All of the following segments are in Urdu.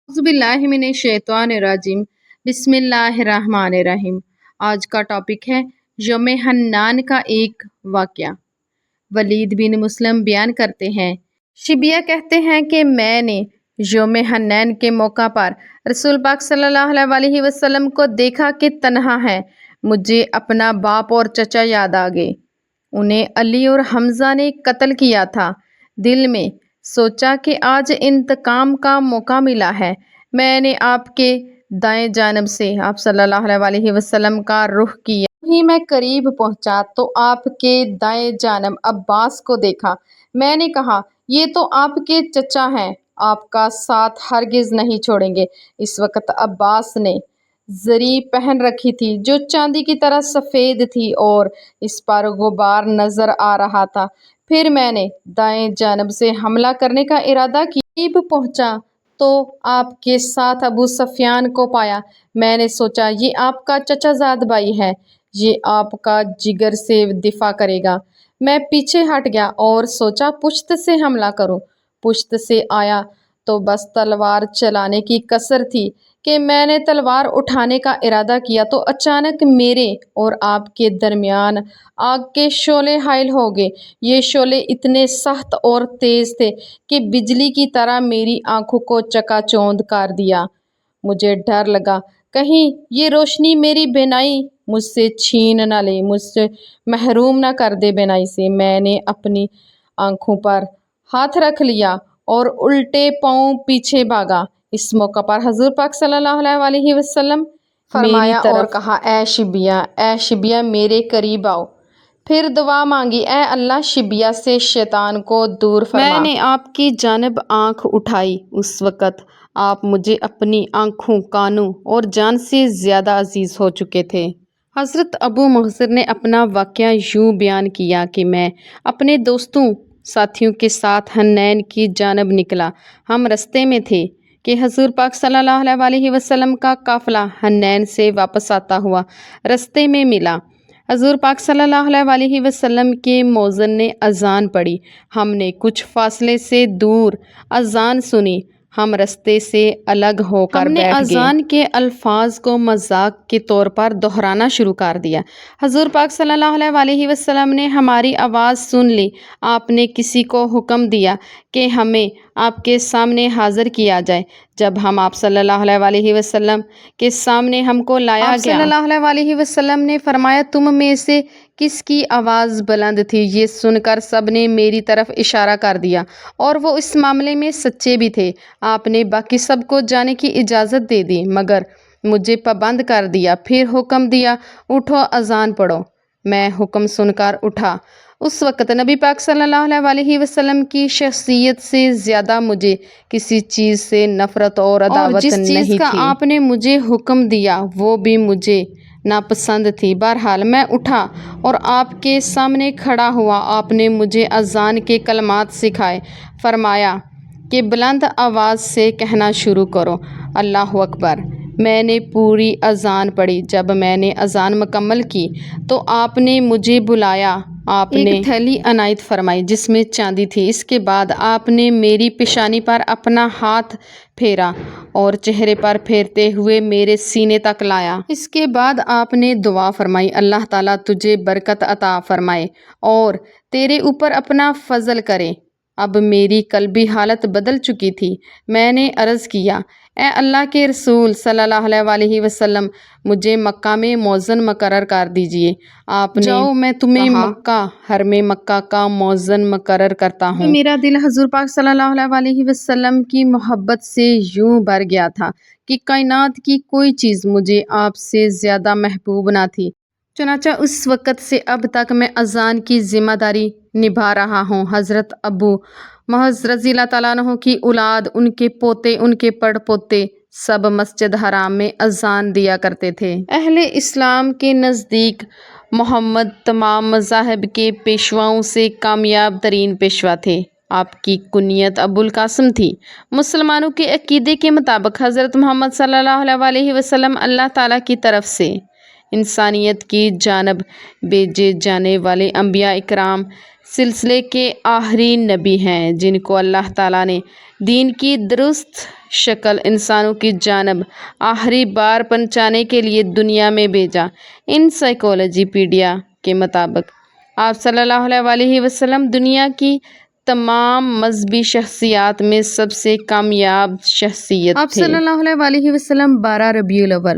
اعوذ باللہ من الشیطان الرجیم بسم اللہ الرحمن الرحیم۔ آج کا ٹاپک ہے یوم حنان کا ایک واقعہ۔ ولید بن مسلم بیان کرتے ہیں، شبیہ کہتے ہیں کہ میں نے یوم حنین کے موقع پر رسول پاک صلی اللہ علیہ وسلم کو دیکھا کہ تنہا ہے۔ مجھے اپنا باپ اور چچا یاد آ گئے۔ انہیں علی اور حمزہ نے قتل کیا تھا۔ دل میں سوچا کہ آج انتقام کا موقع ملا ہے۔ میں نے آپ کے دائیں جانب سے آپ صلی اللہ علیہ وسلم کا رخ کیا۔ ہی میں قریب پہنچا تو آپ کے دائیں جانب عباس کو دیکھا۔ میں نے کہا، یہ تو آپ کے چچا ہیں، آپ کا ساتھ ہرگز نہیں چھوڑیں گے۔ اس وقت عباس نے زری پہن رکھی تھی جو چاندی کی طرح سفید تھی اور اس پر غبار نظر آ رہا تھا۔ پھر میں نے دائیں جانب سے حملہ کرنے کا ارادہ کیا۔ قریب پہنچا تو آپ کے ساتھ ابو سفیان کو پایا۔ میں نے سوچا یہ آپ کا چچا زاد بھائی ہے، یہ آپ کا جگر سے دفاع کرے گا۔ میں پیچھے ہٹ گیا اور سوچا پشت سے حملہ کروں۔ پشت سے آیا تو بس تلوار چلانے کی کسر تھی کہ میں نے تلوار اٹھانے کا ارادہ کیا تو اچانک میرے اور آپ کے درمیان آگ کے شعلے حائل ہو گئے۔ یہ شعلے اتنے سخت اور تیز تھے کہ بجلی کی طرح میری آنکھوں کو چکا چوند کر دیا۔ مجھے ڈر لگا کہیں یہ روشنی میری بینائی مجھ سے چھین نہ لے، مجھ سے محروم نہ کر دے بینائی سے۔ میں نے اپنی آنکھوں پر ہاتھ رکھ لیا اور الٹے پاؤں پیچھے بھاگا۔ اس موقع پر حضور پاک صلی اللہ علیہ وسلم فرمایا اور کہا، اے شبیہ میرے قریب آؤ۔ پھر دعا مانگی، اے اللہ شبیہ سے شیطان کو دور فرما۔ میں نے آپ کی جانب آنکھ اٹھائی۔ اس وقت آپ مجھے اپنی آنکھوں، کانوں اور جان سے زیادہ عزیز ہو چکے تھے۔ حضرت ابو محذر نے اپنا واقعہ یوں بیان کیا کہ میں اپنے دوستوں ساتھیوں کے ساتھ حنین کی جانب نکلا۔ ہم رستے میں تھے کہ حضور پاک صلی اللہ علیہ وسلم کا قافلہ حنین سے واپس آتا ہوا رستے میں ملا۔ حضور پاک صلی اللہ علیہ وسلم کے مؤذن نے اذان پڑھی۔ ہم نے کچھ فاصلے سے دور اذان سنی۔ ہم رستے سے الگ ہو کر بیٹھ گئے۔ ہم نے اذان کے الفاظ کو مذاق کے طور پر دہرانا شروع کر دیا۔ حضور پاک صلی اللہ علیہ وسلم نے ہماری آواز سن لی۔ آپ نے کسی کو حکم دیا کہ ہمیں آپ کے سامنے حاضر کیا جائے۔ جب ہم آپ صلی اللہ علیہ وسلم کے سامنے ہم کو لایا گیا، آپ صلی اللہ علیہ وسلم نے فرمایا، تم میں سے کس کی آواز بلند تھی؟ یہ سن کر سب نے میری طرف اشارہ کر دیا اور وہ اس معاملے میں سچے بھی تھے۔ آپ نے باقی سب کو جانے کی اجازت دے دی مگر مجھے پابند کر دیا۔ پھر حکم دیا، اٹھو اذان پڑھو۔ میں حکم سن کر اٹھا۔ اس وقت نبی پاک صلی اللہ علیہ وسلم کی شخصیت سے زیادہ مجھے کسی چیز سے نفرت اور عداوت نہیں تھی۔ جس چیز کا آپ نے مجھے حکم دیا وہ بھی مجھے ناپسند تھی۔ بہرحال میں اٹھا اور آپ کے سامنے کھڑا ہوا۔ آپ نے مجھے اذان کے کلمات سکھائے۔ فرمایا کہ بلند آواز سے کہنا شروع کرو، اللہ اکبر۔ میں نے پوری اذان پڑھی۔ جب میں نے اذان مکمل کی تو آپ نے مجھے بلایا۔ آپ نے ایک تھیلی عنایت فرمائی جس میں چاندی تھی۔ اس کے بعد آپ نے میری پیشانی پر اپنا ہاتھ پھیرا اور چہرے پر پھیرتے ہوئے میرے سینے تک لایا۔ اس کے بعد آپ نے دعا فرمائی، اللہ تعالیٰ تجھے برکت عطا فرمائے اور تیرے اوپر اپنا فضل کرے۔ اب میری قلبی حالت بدل چکی تھی۔ میں نے عرض کیا، اے اللہ کے رسول صلی اللہ علیہ وسلم، مجھے مکہ میں مؤذن مقرر کر دیجئے۔ آپ نے جاؤ، میں تمہیں مکہ، حرم مکہ کا مؤذن مقرر کرتا ہوں۔ میرا دل حضور پاک صلی اللہ علیہ وسلم کی محبت سے یوں بھر گیا تھا کہ کائنات کی کوئی چیز مجھے آپ سے زیادہ محبوب نہ تھی۔ چنانچہ اس وقت سے اب تک میں اذان کی ذمہ داری نبھا رہا ہوں۔ حضرت ابو محذ رضی اللہ تعالیٰ عنہ کی اولاد، ان کے پوتے، ان کے پڑ پوتے سب مسجد حرام میں اذان دیا کرتے تھے۔ اہل اسلام کے نزدیک محمد تمام مذاہب کے پیشواؤں سے کامیاب ترین پیشوا تھے۔ آپ کی کنیت ابو القاسم تھی۔ مسلمانوں کے عقیدے کے مطابق حضرت محمد صلی اللہ علیہ وسلم اللہ تعالیٰ کی طرف سے انسانیت کی جانب بھیجے جانے والے انبیاء اکرام سلسلے کے آخری نبی ہیں، جن کو اللہ تعالیٰ نے دین کی درست شکل انسانوں کی جانب آخری بار پہنچانے کے لیے دنیا میں بھیجا۔ انسائکلوپیڈیا کے مطابق آپ صلی اللہ علیہ وسلم دنیا کی تمام مذہبی شخصیات میں سب سے کامیاب شخصیت تھے۔ آپ صلی اللہ علیہ وسلم 12 ربیع الاول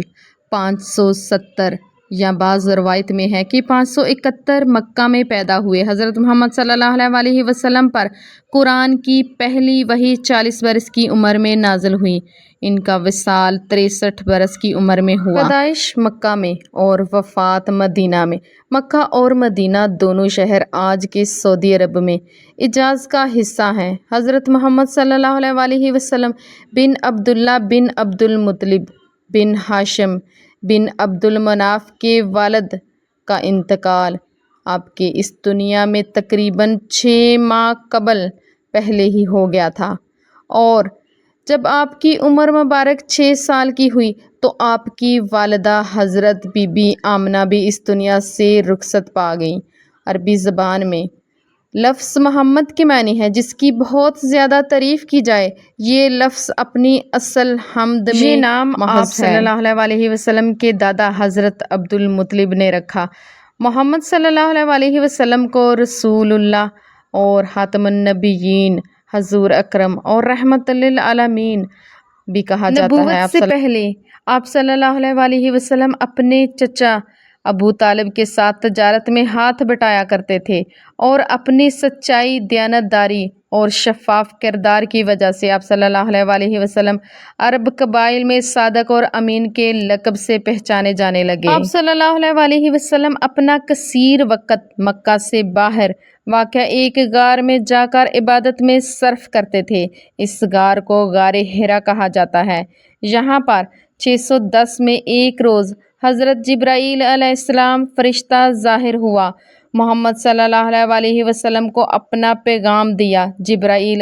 570 یا بعض روایت میں ہے کہ 571 مکہ میں پیدا ہوئے۔ حضرت محمد صلی اللہ علیہ وسلم پر قرآن کی پہلی وحی 40 برس کی عمر میں نازل ہوئی۔ ان کا وصال 63 برس کی عمر میں ہوا۔ پیدائش مکہ میں اور وفات مدینہ میں۔ مکہ اور مدینہ دونوں شہر آج کے سعودی عرب میں حجاز کا حصہ ہیں۔ حضرت محمد صلی اللہ علیہ وسلم بن عبداللہ بن عبد المطلب بن ہاشم بن عبد المناف کے والد کا انتقال آپ کے اس دنیا میں تقریباً 6 ماہ قبل پہلے ہی ہو گیا تھا، اور جب آپ کی عمر مبارک 6 سال کی ہوئی تو آپ کی والدہ حضرت بی بی آمنہ بھی اس دنیا سے رخصت پا گئیں۔ عربی زبان میں لفظ محمد کے معنی ہے جس کی بہت زیادہ تعریف کی جائے۔ یہ لفظ اپنی اصل حمد میں یہ نام آپ صلی اللہ علیہ وسلم کے دادا حضرت عبد المطلب نے رکھا۔ محمد صلی اللہ علیہ وسلم کو رسول اللہ اور خاتم النبیین، حضور اکرم اور رحمت للعالمین بھی کہا جاتا ہے۔ نبوت سے پہلے آپ صلی اللہ علیہ وسلم اپنے چچا ابو طالب کے ساتھ تجارت میں ہاتھ بٹایا کرتے تھے، اور اپنی سچائی، دیانتداری اور شفاف کردار کی وجہ سے آپ صلی اللہ علیہ وسلم عرب قبائل میں صادق اور امین کے لقب سے پہچانے جانے لگے۔ آپ صلی اللہ علیہ وسلم اپنا کثیر وقت مکہ سے باہر واقع ایک غار میں جا کر عبادت میں صرف کرتے تھے۔ اس غار کو غار حرا کہا جاتا ہے۔ یہاں پر 610 میں ایک روز حضرت جبرائیل علیہ السلام فرشتہ ظاہر ہوا۔ محمد صلی اللہ علیہ وسلم کو اپنا پیغام دیا۔ جبرائیل